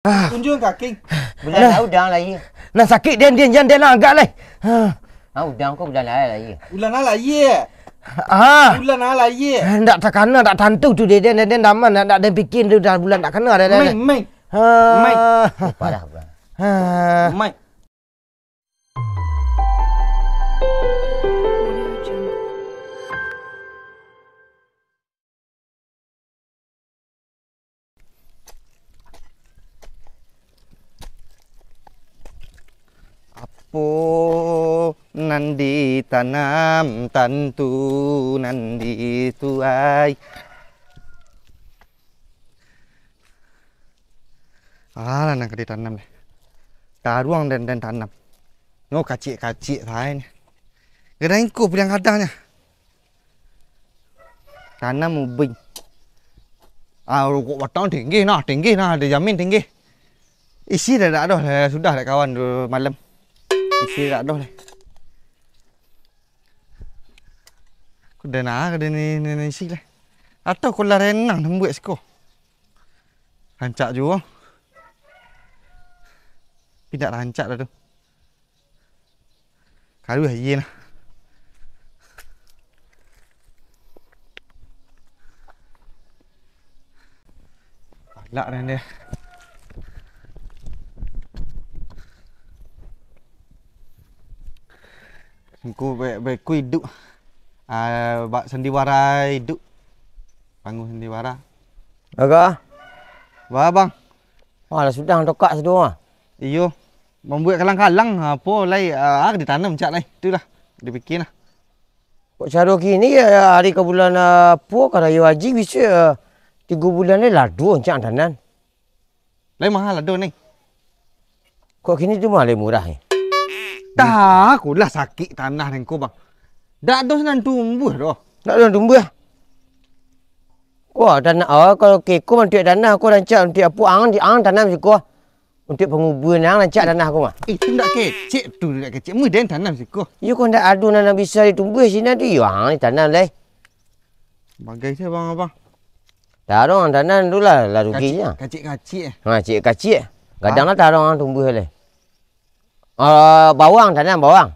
Tunjuk kaki. Bulan dah udang lagi. Nak sakit dia jangan dia nak agak lah. Udang kau bulan dah lagi. Bulan ala ye. Bulan ala ye. Tak tak kena tak tentu tu dia daman nak dia bikin tu dah bulan tak kena dah. Mai. Lupa dah. Mai. Po nandi tanam tentu nandi tuai. Nak kena tanam ni. Taruang dan tanam. No kacik-kacik saya ni. Gerai ku yang kadangnya. Tanam ubin. Rukuk batang tinggi nah, dia jamin tinggi. Isi dah dah sudah dah kawan tu malam. Isi tak dah lah. Aku dah nak ni isi lah. Atau kau lah renang buat sekolah. Rancak juga. Tidak rancak dah tu. Kalu lah ye lah. Palak dah dia. Aku ku hidup. Bak sandiwara hidup. Bangun sandiwara. Agak. Wah bang. Dah sudah tokak sedua. Iyo. Membuat kalang-kalang apa lai ditanam cak lai. Itulah. Dipikir lah. Kok cara kini hari ke bulan apa kada yo haji bisa 3 bulan ni ladu cak tanan. Lai mahal ladu ni. Kok kini tu malah murah ni. Dah, aku lah sakit tanah ni kau bang. Dah ada senang tumbuh dah. Tak ada tumbuh. Wah, tanah kalau keko untuk tanah aku rancak untuk apa ang tanam siko. Untuk penguburan ang rancak tanah aku mah. Itu ndak kecik tu, ndak kecik. Mudah tanam siko. You kau ndak ada nanam bisa ditumbuh sini tu. You ang ni tanam leh. Bagai saya bang abang. Tarong tanam tu lah ruginya. Kacik-kacik. Kacik-kacik. Kadang-kadang tarong ang tumbuh leh. Bawang tanam bawang.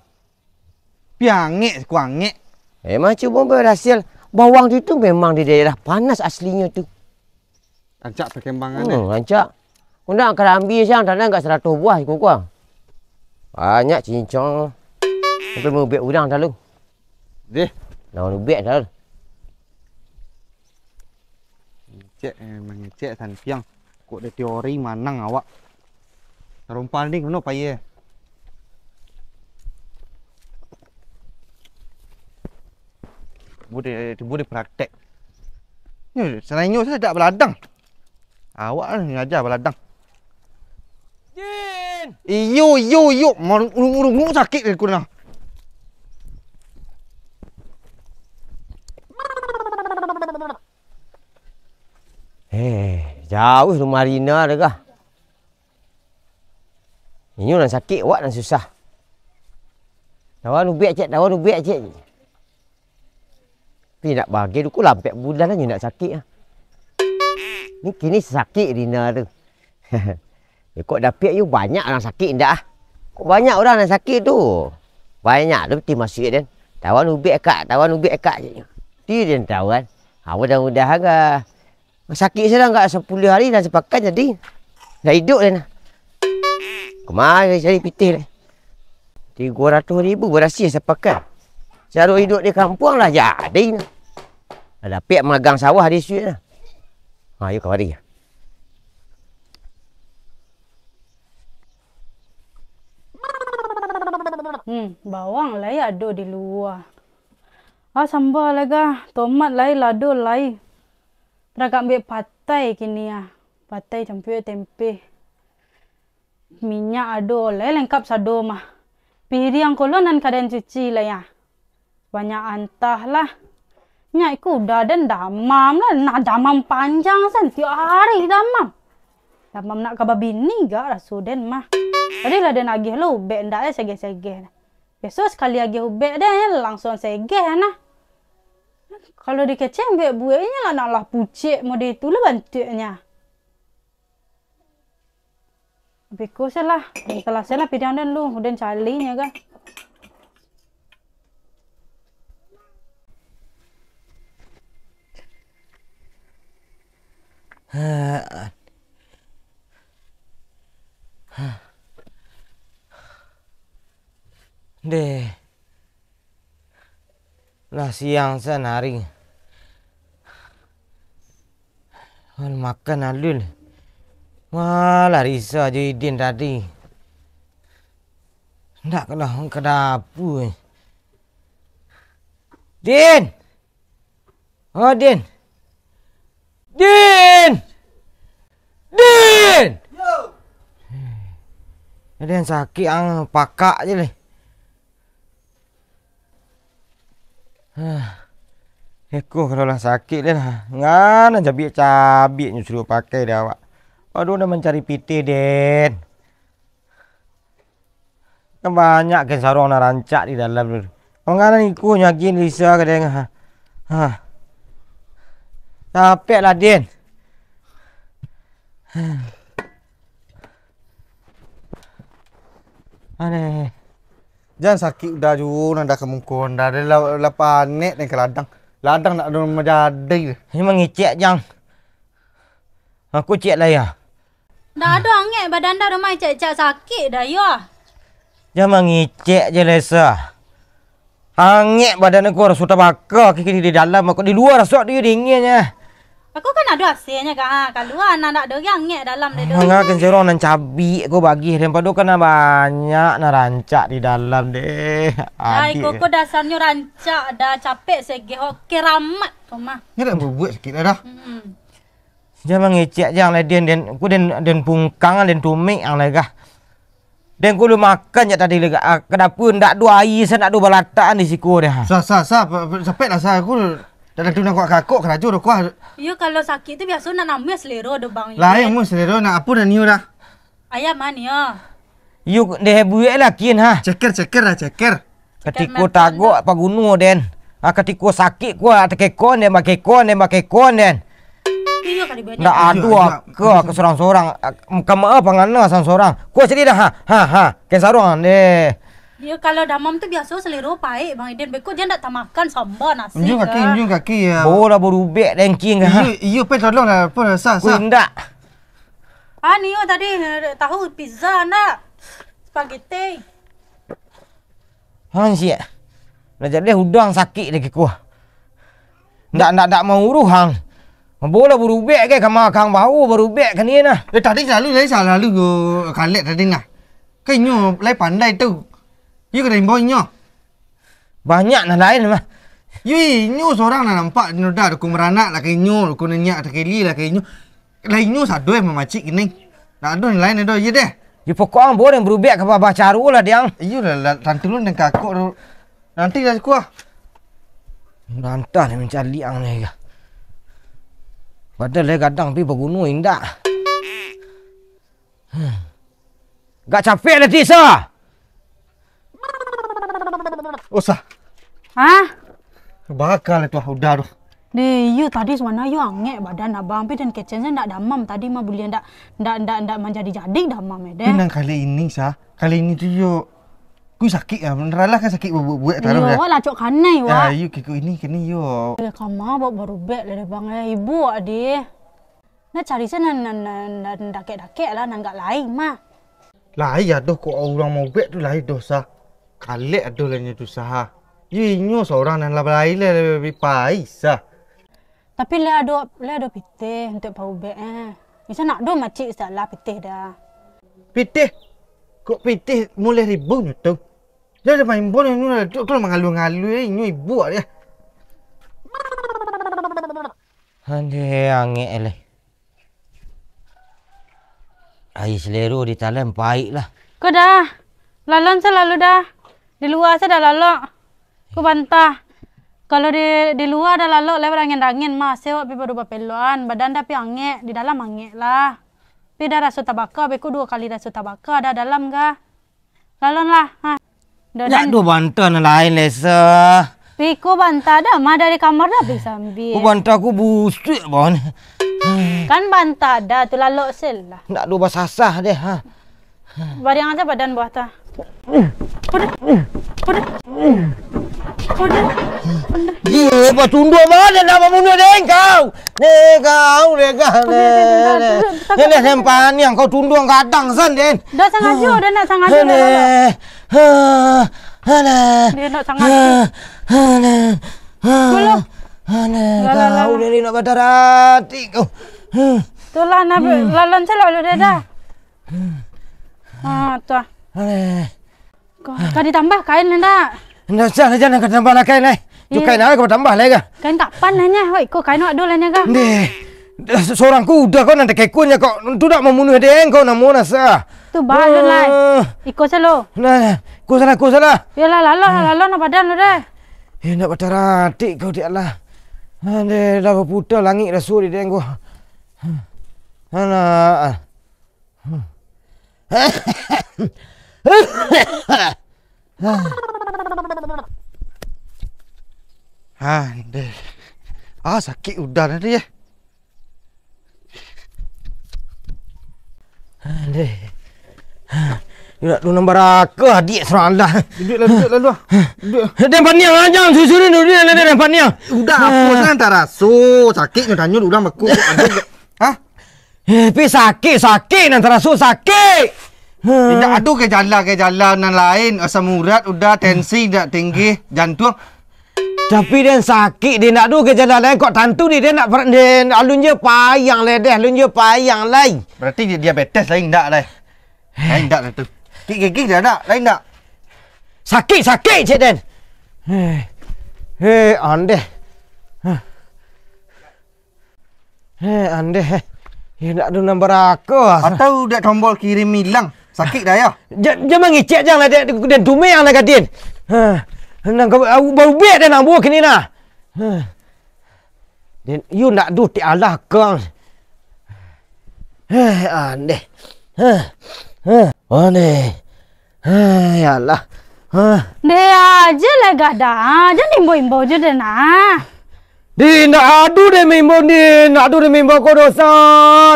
Piangek kuangek. Macam pun berhasil. Bawang itu memang di daerah panas aslinya tu. Rancak perkembangan rancak. Kau nak kalau ambil siang tanam kat 100 buah ikut kau. Banyak cincang. Sampai membek udang dah lu. Deh. Dah membek dah. Mengecek tan piang. Kok ada teori manang awak. Rumpal ni kena payah. Boleh praktek. Ni selainnya saya tak beladang. Awak ni ajar beladang. Jin. Yo. Murung sakit aku dah. Jauh rumah Rina dah kah? Ini orang sakit, awak dan susah. Tawan ubek cik. Tapi nak bagi tu kau lampak bulan aja nak sakit ah. Ni kini sakit Rina tu. Kok dapat you banyak orang sakit ndak ah. Kok banyak orang yang sakit tu. Banyak tu mesti masuk dan. Tawan ubek kak je. Dia tahu kan. Mudah-mudahan ah. Sakit saya enggak 10 hari dan sepakat jadi. Dah hidup dah. Kemari cari pitih lah. 300,000 berhasil sepakat. Cara hidup di kampung lah jadi. Ada pek magang sawah di sini lah. Ayo kemari. Bawang lai ada di luar. Sambal laga, tomat lai, lado lai. Prakak ambil patai kini ya. Patai campur tempe. Minyak ada lai lengkap sado mah. Piring kolonan kadang cuci lah ya. Banyak antah lah. Nyak ku udah dan damam lah. Nak damam panjang san. Tiap hari damam. Damam nak kabar bini gak lah suden mah. Tadi lah dia nagih lu. Ubek ndak lah segeh-segeh. Besok sekali lagi ubek dia langsung segeh nah. Kalau dikeceng ambek buahnya lah nak lah pucik. Model itu lah bantuknya. Beku salah. Setelah saya pidang dan lu, udah calinya kan. Deh. Lah siang senari. Makan alul. Malah risau je Idin tadi. Ndak kena ke dapur. Din! Oh, Din! Din! Din! Yo! Ada yang sakit ang pakak je leh. Eko kalau lah sakit dah. Ngana cabik-cabik suruh pakai dah awak. Aduh dah mencari piti Den. Kan banyak kan sarung nak rancak di dalam tu. Ngana iku nyakin Lisa ke deng. Capek lah Den. Aneh. Jangan sakit dah ju, nak dah kemungkon dah. Dah panik ni ke ladang. Ladang nak ada menjadi. Ini mengicik jang. Aku cek lah ya. Dah ada angin badan dah rumah cek sakit dah ya. Jangan mengicik je Lesa. Angin badan aku harus sudah bakar kiki di dalam. Aku di luar sok dia dinginnya. Aku kan ada hasilnya kan. Kalau anak ada yang angin dalam dia. Mengakan serong dan cabi aku bagi. Daripada kena banyak nak rancak di dalam deh. Ay, koko dasarnya rancak dah capek segi okey ramat tu mah. Ni dah berbuat sikit dah. Jangan mengicik jang lah den aku den pungkang den tumik ang lega. Den aku lu makan je tadi lega. Kenapa ndak dua air saya nak dua balataan di siku dah. Sampai lah saya aku dah tu nak kakak keraju dah kuah. Ya kalau sakit tu biasa nak namanya selera dah bang. Lain mu selera nak apa dah niu dah. Ayam mana ya? You deh buat lah kin ha. Ceker lah ceker. Ketika tagok apa gunung den. Ketika sakit ku tekekon den pakai kon den. Iya kali banyak. Ndak ada ke seorang-seorang. Kamu apa ngana seorang-seorang. Ku sedih dah ha. Ke sarung deh. Ya kalau damam tu biasa selera baik bang Iden. Beko dia ndak tak makan sambal nasi. Unjung kaki. Bola berubek dengking ha. Iyo pe tolong lah apa sah. Ku ndak. Ni yo tadi tahu pizza ndak. Spaghetti. Siap. Nak jadi udang sakit lagi ku. Ndak mau uruhang. Bola berubek ke kamu kang bau berubek kan ni nah. Tadi selalu go kalet tadi nah. Kenyo lai pandai tu. You kena imbonya. Banyak nak lain mah. Nyu seorang nak nampak ni dah aku meranak lah kenyo, aku nenyak tak keli lah kenyo. Lainnya satu yang memacik ini. Nak ada yang lain ada je deh. You pokok ang boleh berubek ke bawah caru lah diang. Iyo lah tantu lu dengan kakak nanti dah kuah. Rantah ni mencari ang ni. Padahal dia kadang pergi bergunung indah. Gak capek dah Tisa. Usah. Bakal itu udah tu. Deh, you tadi mana you angek badan abang pe dan kecenya ndak damam tadi mah boleh ndak menjadi damam deh. Pinang kali ini kali ini tu yo ku sakit ah, beneran kan sakit buat taruh dah. Yo lah cok kanai wa. Ya, you kiku ini kini yo. Kamu baru bek le bang ibu ade. Nak cari sana nan dakek lah nan gak lain mah. Lain aduh kok orang mau bek tu lain dosa. Kali aduh lainnya tu sah. Inyo seorang nan lain lebih paisa. Tapi le ada pite untuk pau bek Bisa nak do macik salah pite dah. Pitih. Kok pitih mulai ribu tu. Dia ada main bola ni tu kalau mengalu-ngalu inyo ibu dia. Ande angek le. Air selero di dalam baik lah. Kau dah. Lalon selalu dah. Di luar saya dah lalok. Ku bantah. Kalau di luar dah lalok lebar angin-angin mah. Sewak pi baru bapeluan. Badan dah pi angek. Di dalam angek lah. Pi dah rasa tabaka. Beku 2 kali rasa tabaka. Dah dalam kah? Lalon lah. Tak ada bantah nak lain Lesa. Pi ku bantah dah. Mah dari kamar dah pi sambil. Ku bantah aku busuk bon. Kan bantah dah. Tu lalok sel lah. Tak ada basah-sah deh ha. Bariang aja badan buah ta. Udah. Ye, apa tunduk mana nak membunuh dia kau? Kau. Ini sempan yang kau tunduk kadang sen Den. Dah sengaja, dah nak sengaja dah. Dia nak sengaja. Kau ni nak badar hati kau. Itulah nak lalan selalu dia dah. Tu. Kau ditambah kain nak. Jangan kau tambah lah kain ni. Kain nak kau tambah lagi. Kain kapan nanya? Woi, kau kain nak dulu nanya kah? Seorang kuda kau nanti kekunnya kau tu nak membunuh dia kau nak mana sah? Tu balu lah. Ikut selo. Nah, kau salah. Yalah lalu nak badan lu deh. Nak badar hati kau dia lah. Ande dah berputar langit dah suri dia kau. Anak. Ande. Sakit udah nanti ya. Ande. Nak tu nombor aku adik serang lah. Duduk lalu. Duduk. Dan paniang aja susurin dulu dia dan paniang. Udah apa kan tak rasu. Sakit ni tanya udah makuk. Hah? Tapi sakit nanti rasu sakit. Tidak ada ke jalan lain. Asam urat udah tensi dah tinggi jantung. Tapi dia sakit dia nak ke jalan lain kok tantu dia nak alun je payang lai. Berarti dia diabetes lain tak lah. Lain tak lah tu. Gigi dah tak? Lain tak? Sakit Cik Den. Ande. Ande. Nak ada nombor aku. Atau dia tombol kirim hilang. Sakit dah ya? Jangan ngicek jangan dia dumai yang nak katin. Nang bau bet dia nak buat kini nah. Dan you nak du ti Allah kang. Ande. Ande. Ya Allah. Dia aja lah gada. Jangan imbo-imbo je deh nah. Di nak adu deh membo kau dosa.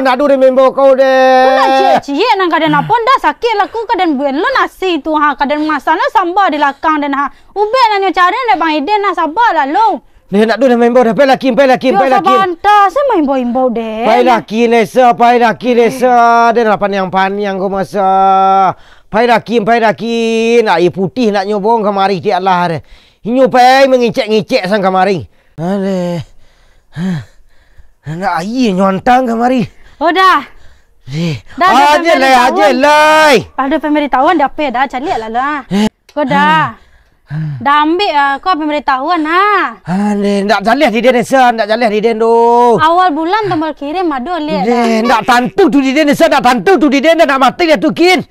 Nak adu deh membo kau deh. Kau nak cie nang kaden apa dah sakit lah kau kaden buat lo nasi tu ha kaden masalah sambal di lakang dan ha. Ube nak cari nak bang Iden nak sabar lah lo. Dia nak adu deh membo dah pai laki. Yo sabanta saya imbo-imbo deh. Pai laki lesa. Dia nak paniang kau masa. Pai laki nak air putih nak nyobong kemari ti Allah deh. Inyo pai mengicek sang kemari. Aduh. Nak air nyontang kemari. Oh dah. Aje lai. Ada pemberitahuan dah pe dah cari lah. Kau dah. Dah ambil kau pemberitahuan ha. Nak jalih di dia nak jalih di dia tu. Awal bulan tombol kirim ada lihat. Nak tantu tu di dia nak tantu tu di dia nak mati dia tu kin.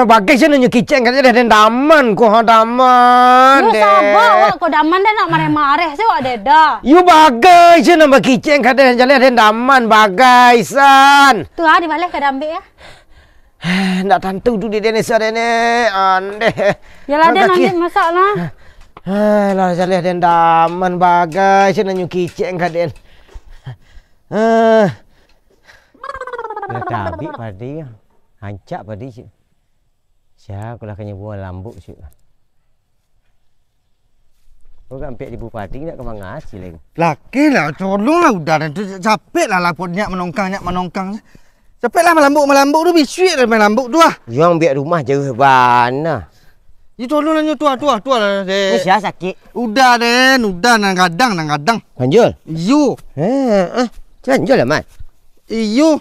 Bagai sana nyu kiceng katanya dah daman ko daman. Lu sabar wak ko daman dah nak mareh-mareh se wak dah. You bagai sana nak kiceng katanya jalih dah daman bagai san. Tu di balik ka ambil ya. Nak tantu tu di dia ni ande. Yalah dia nanti masak lah. Lah jalih dah daman bagai sana nyu kiceng katanya. Dah habis padi. Hancak padi cik. Siapa aku lah kena buang lambuk cik. Kau kan ambil di bupati nak ke mana cik lagi? Laki lah, tolonglah udah tu capek lah laputnya menongkang. Capek lah melambuk tu bisuit dah melambuk tu ah. Yang biar rumah jauh mana? You tolonglah nyu tua lah deh. Ni siapa sakit? Udah nang kadang. Panjul? You. Panjul lah mat. You.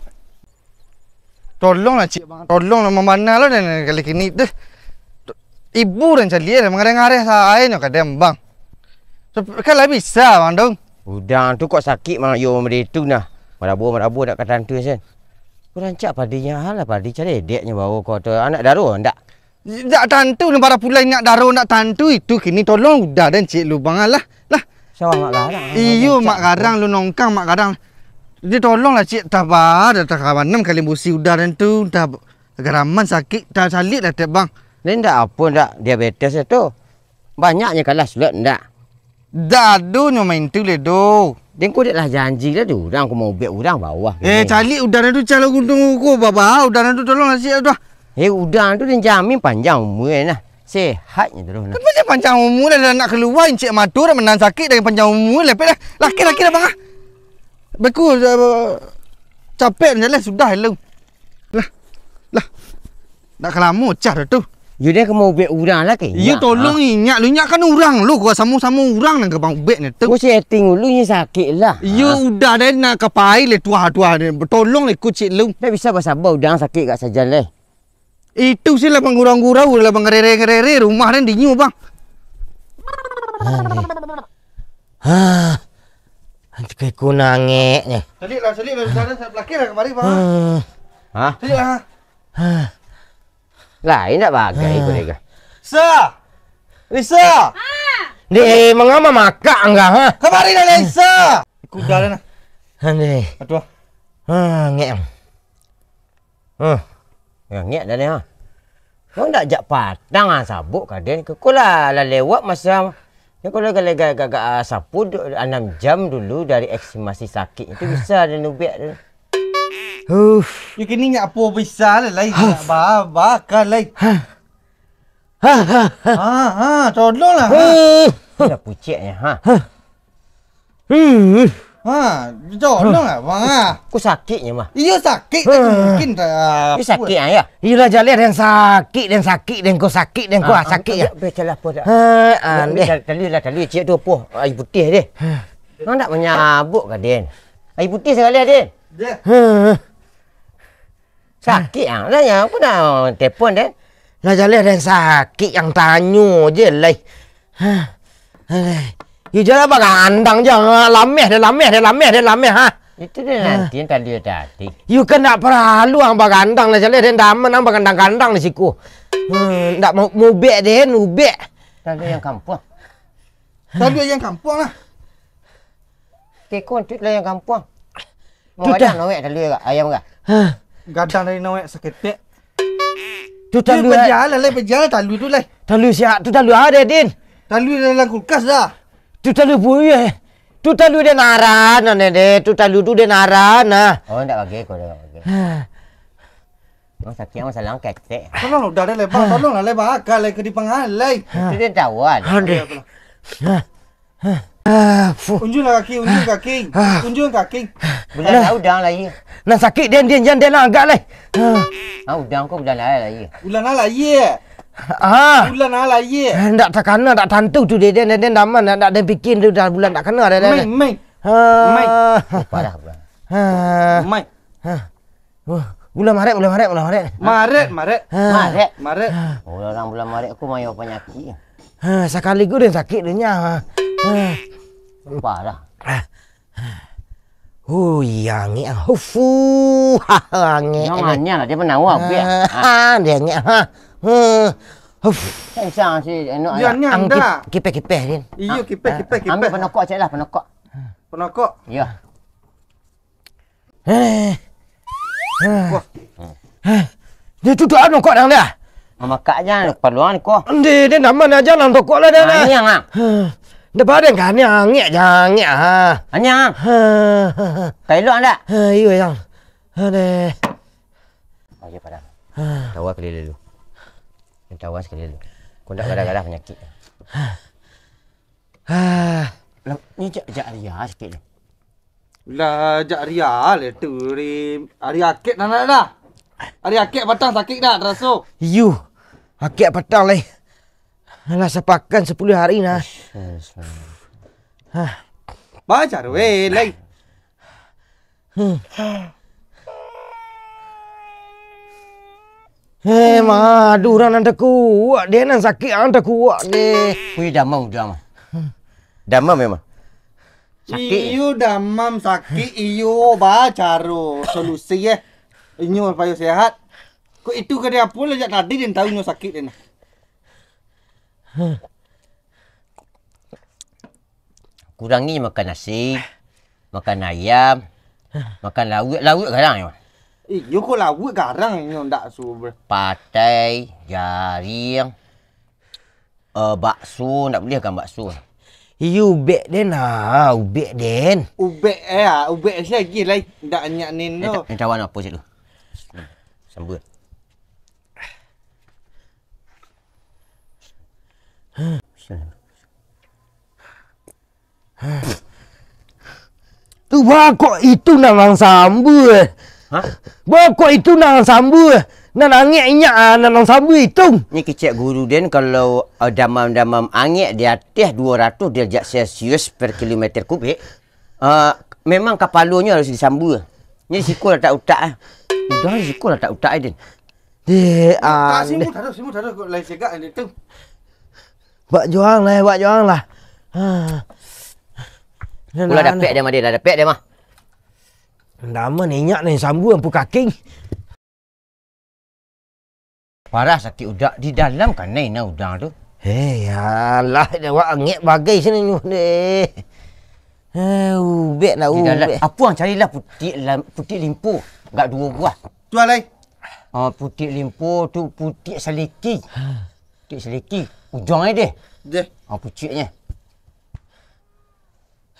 Tolonglah cik bang. Tolonglah memana lah dan kali kini deh. Ibu dan cali lah mengareh-ngareh saya ni kadang bang. Kan lah bisa bang dong. Udang tu kok sakit mak yo meritu nah. Marabu nak kata tu sen. Kurang cak padinya hal lah padi cari deknya bawa kau tu anak daru ndak. Tak tantu ni para pulai nak daru nak tantu itu kini tolong udah dan cik lu bang lah. Sawah mak garang. Iyo mak garang lu nongkang mak garang. Dia tolonglah cik tabah dah tak kawan 6 kali busi udah dan tu dah geraman sakit dah salit dah tak bang. Ni ndak apa ndak diabetes tu. Banyaknya kalah sulat ndak. Dadu nyo main tu le do. Dia kau dah janji dah tu. Orang aku mau biar orang bawah. Calik udah dan tu calon gunung aku baba udah dan tu tolonglah cik dah. Udang tu dia jamin panjang umur lah. Sehatnya terus. Kan macam panjang umur dah nak keluar Encik Madu dah menang sakit dengan panjang umur lepas dah. Laki-laki dah bang ah. Beku capek je lah sudah lu. Lah. Nak kelama cah dah tu. You dia ke mau ubek udang lah ke? Ya tolong ingat lu ingat kan orang lu gua sama-sama orang dengan bang ubek ni tu. Kau setting dulu ni sakit lah. Ya udah dah nak kepai le tua-tua ni. Tolong le kucik lu. Tak bisa bersabar udang sakit kat saja leh. Itu sih lah bang gurau-gurau lah bang ngerere rumah dan dinyu bang. Nanti kayak ku nangek ni. Selit lah sudah laki lah kemari bang. Ha? Selit lah. Lain tak bagai kau dia. Lisa! Lisa! Dia mengapa makak enggak ha? Kemari dah Lisa! Kuda dah nak. Ni. Aduh. Ngek. Ngek dah ni ha. Kau tak jak padang ah sabuk kaden. Kau lah lewat masa ya kalau gagak sapu 6 jam dulu dari eksimasi sakit itu bisa dia nubek dia. You kini nak apa bisa lah lai nak bakal lai. Tolonglah. Dah puciknya ha. Tolonglah bang ah. Kau sakitnya mah. Iya sakit tak mungkin tak. You sakit ah ya. Iyalah jalan dan sakit dan kau sakit dan kau sakit ya. Becalah apa dah. Tali cik tu apa? Air putih dia. Kau nak menyabuk kaden. Air putih sekali aden. Sakit ah. Lah ya aku dah telefon deh. Lah jalan dan sakit yang tanyo je lah. You jalan bagandang jangan lameh ha. Itu dia nanti yang tadi tadi. You kan nak perlu ang bagandang lah jalan dan daman ang bagandang di siku. Nak mau bek deh nubek. Tadi yang kampung. Tadi yang kampung lah. Tekon tu lah yang kampung. Mau ada nawek tadi ke ayam ke? Gadang dari nawek seketek. Tu talu berjalan lai berjalan talu tu lai. Talu siap tu talu ada din. Talu dalam kulkas dah. Tu talu buaya. Tu talu dia naran nede. Tu talu tu dia naran nah. Oh ndak bagi kau dah bagi. Sakit yang masalah ketek. Tolong dah dah lebar, tolong lah lebar akal lai ke di pengalai. Itu dia tawan. Unjung kaki. Bulan dah udang lagi. Nak sakit dia jangan dia agak lah. Udang kau bulan lagi. Bulan ala ye. Bulan ala ye. Ndak tak kena tak tantu tu dia daman nak dia fikir tu dah bulan tak kena dia. Mai. Parah bulan. Mai. Bulan Maret. Oh orang bulan Maret aku mayu penyakit. Sekali gua dia sakit dia. Parah. Yang ngek. Ngek. Namanya lah dia penawar biar. Dia ngek Kan sang si enak. Jangan dah. Kipeh din. Iyo kipeh. Ambil penokok cek lah penokok. Ya. Dia tu dah nokok dah dia. Makaknya peluang ni kau. Dia nama aja nang tokok lah dia. Anyang ah. Dia badan kan yang ngek ha. Anyang. Kailok anda. Iyo yang. Ade. Okey pada. Tawa sekali dulu. Tawa sekali dulu. Kau nak gadah-gadah penyakit. Ni jak ria sikit ni. Lah jak ria le tu rim. Hari akik dah. Hari akik batang sakit dah terasa. You. Akik petang lai. Alah sepakan 10 hari nah. Baca weh lai. Madu orang anda kuat. Dia nak sakit anda kuat deh. Kui damam. Damam memang. Sakit. Iyo damam sakit iyo bacaro solusi Inyo supaya sehat. Kok itu ke dia pula jak tadi dia tahu inyo sakit dia. Kurang ni makan nasi, makan ayam, makan lauk garang ya. Iyo kok lauk garang inyo ndak su. Patai, jaring, bakso, ndak boleh kan bakso. You ubek den ah, ubek den. Ubek ubek lagi lai ndak nyak nino. Ni cawan apa cik tu? Sambut. Tu bakok itu nang sambu. Ha? Bakok itu nang sambu. Nan angin inyak nang sambu itu. Ni kecik guru den kalau damam-damam angin di atas 200 derajat Celsius per kilometer kubik, memang kapalunya harus disambu. Ni sikul tak utak. Udah sikul tak utak den. Simu dah ada kau lain cakap ni tu. Buat juang lah. Pula dah pek dia mah dia, dah pek dia mah. Nama ninyak ni sambu ampu kaki. Parah sakit udak di dalam kan na udang tu. Hei, alah dah wak angek bagai sini ni deh. Ubek lah Di dalam ubek. apa yang carilah putih limpu, enggak 2 buah. Tu lain. Putih limpu tu putih seliki. Putih seliki. Ujungnya dia. Deh. Puciknya.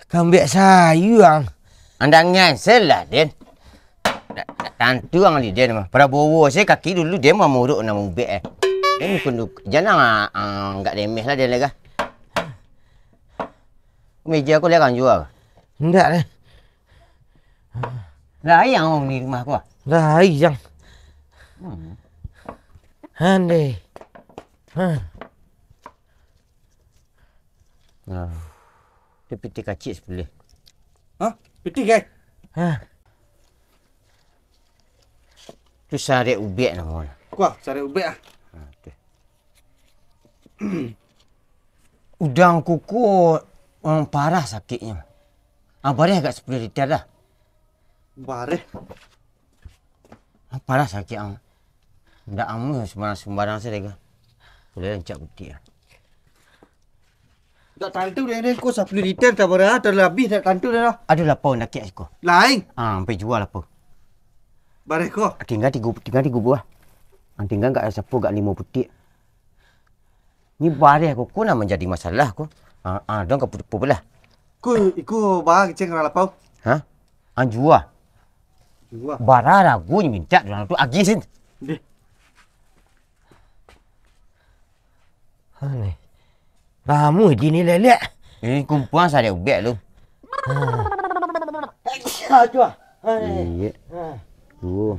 Kambek sayang. Anda ngasal lah, Den. Tantu ang li Den mah. Prabowo saya kaki dulu dia mah muruk nama ubek Dia kunduk. Jangan enggak remeh lah dia lega. Meja aku lihat kan jual. Enggak deh. Lah ayang orang di rumah aku. Dah ayang. Handai. Dia piti kacik sepuluh. Ha? Piti kai. Tu sare ubek nama. Kuah cari ubek ah. Udang kuku orang parah sakitnya. Bareh agak 10 liter dah. Bareh. Parah sakit ang. Ndak ama sembarang saya lega. Boleh lencak putih ah. Tak tantu dia ni kau 10 liter tak berapa terlebih tak tantu dia dah. Ada lapau nak kiak aku. Lain. Sampai jual lapau. Bareh kau. Tinggal 3 buah. Tinggal enggak sapu enggak 5 putih. Ni bareh aku nak menjadi masalah aku. Dong ke pupu belah. Iku bah keceng kena lapau. Ha? Jual. Jual. Barang aku ni minta dalam tu agi sin. Deh. Ni. Ramu di ni lelek. Ini kumpulan saya ubek lu. Aduh. Iya. 2,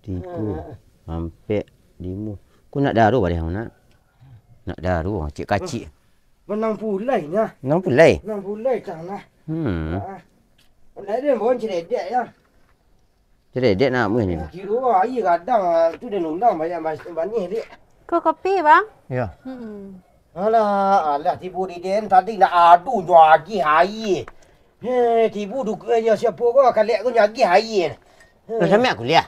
3, sampai 5. Ku nak daru bareh nak. Nak daru cik kacik. Menang pulai ni. Nang pulai. Menang pulai canlah. Nak dia pun ceredek ya. Jadi dek nak meh ni. Kira air kadang tu dia nundang banyak banyak dek. Kau kopi bang? Ya. Alah tibu di den tadi nak adu nyagi air. Tibu dukanya siapa kau kalek kau nyagi air. Kau sampai kuliah.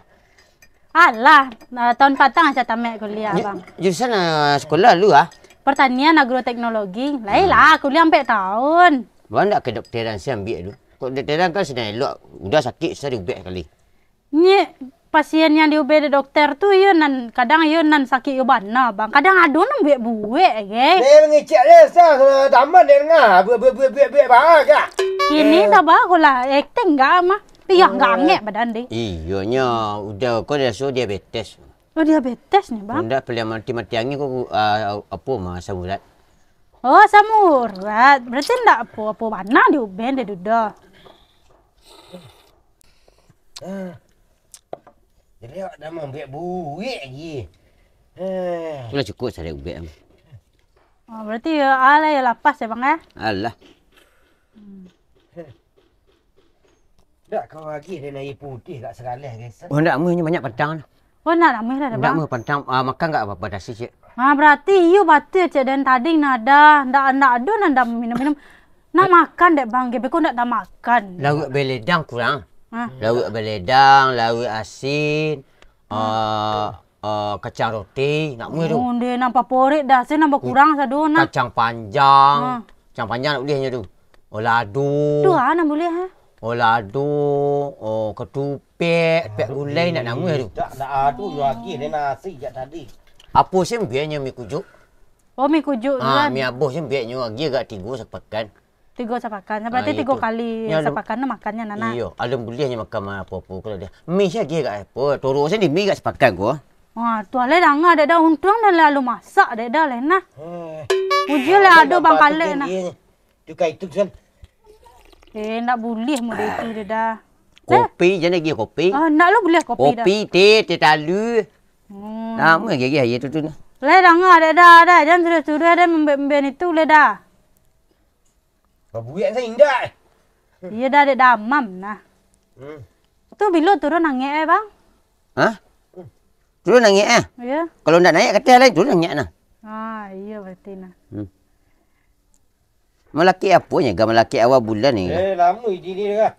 Alah, tahun patang aja tamat kuliah bang. Jurusan sekolah lu ah. Pertanian agroteknologi. Lailah kuliah sampai tahun. Bukan nak kedokteran saya ambil dulu. Kedokteran kan sedang elok. Udah sakit saya diubek kali. Ni pasien yang diubek dokter tu yo nan kadang yo nan sakit yo bana bang. Kadang adu nan buek-buek ke. Dia ngecek dia sah daman dia ngah buek bahagia. Kini dah bagus lah. Acting enggak mah. Piyah enggak ngek badan dia. Iyonya udah kau dah suruh diabetes. Oh diabetes ni bang. Hendak pilih mati-mati angin kau apa mah samurat. Oh samurat. Berarti enggak apa bana diubek dia duda. Dia lewat dah buek lagi. Sudah cukup saya ubek. Oh, berarti ya ala ya lapas ya bang ya? Alah. Tak kau lagi dia naik putih kat seralah guys. Oh nak meh banyak padang. Oh nak meh lah Nak bang. meh padang makan enggak apa-apa dah sih cik. Berarti you batul cik dan tadi nada ndak ada nanda minum-minum. Nak makan dek bang, gebeku ndak dah makan. Lauk beledang kurang. Lauk beledang, lauk asin, kacang roti, nak meh tu. Oh, dia nampak porik dah, saya nampak kurang sadu nak. Kacang panjang. Kacang panjang nak bolehnya tu. Ladu. Tu nak boleh ha? Ladu, ketupek, pek gulai nak nama tu. Tak adu lagi dia nasi jak tadi. Apa sih biarnya mi kujuk? Oh, mi kujuk tu kan. Mi abuh sih biarnya lagi agak 3 sepekan. 3 sepakan. Berarti 3 kali sepakan makannya nana. Iya, ada bolehnya makan apa-apa kalau dia. Mi sih lagi agak apa? Toro sih di mi agak sepakan gua. Wah, tu ale dah ngah dah untung dah lalu masak dah lena. Ujul lah ada bang kale nah. Tu kai tu sen. Nak boleh mau itu dia dah. Kopi je lagi kopi. Nak lu boleh kopi dah. Kopi, teh talu. Nama lagi hari tu. Le dah ngah dah. Jangan suruh ada memben itu le dah. Babuyan saya indah. Iya dah ada damam nah. Tu bila turun nangis bang? Hah? Turun nangis Ya. Kalau nak naik kata lain turun nangis nah. Iya berarti nah. Melaki apa nya? Melaki awal bulan ni. Lama ini dah.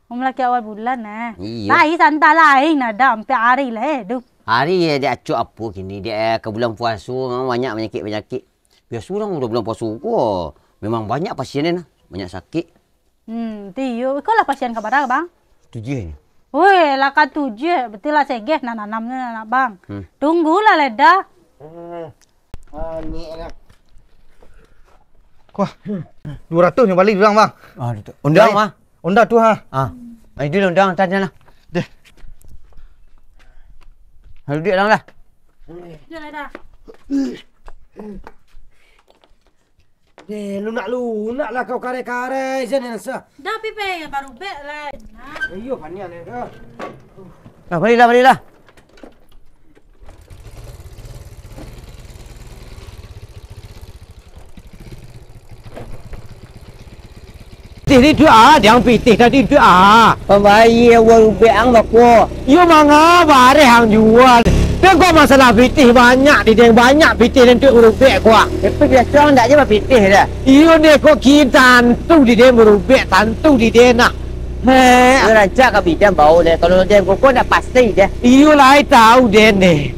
Melaki awal bulan nah. Iya. Lain santai lain nah dah sampai hari lah tu. Hari dia acuk apa kini? Dia ke bulan puasa banyak penyakit. Biasa orang udah bulan puasa ko. Memang banyak pasien ni nah. Banyak sakit. Tiyo. Kau lah pasien kabar bang? 7 ni. Woi, lah kan 7. Betul lah segeh nanamnya nak bang. Tunggulah leda. Ni enak. Wah. 200 ni balik bilang bang. Undang mah. Undang tu ha. Ai dulu undang tanya lah. Deh. Halu dia lang lah. Jom leda. Lu nak lah kau kare-kare je ni nasa. Dah pipe baru bek lah. Ayo panian ni dah. Balilah. Ni tu yang pitih tadi tu Pembayi awal ubek ang bako. Yo manga bare hang jual. Dia kau masalah pitih banyak di dia banyak pitih dan tu urubek kau. Tapi dia strong tak je pitih dah. Iyo ni kau kin tantu di dia urubek tantu di dia nak. Dia rancak ke bidang bau dia. Kalau dia koko dah pasti dia. Iyo lai tahu dia ni.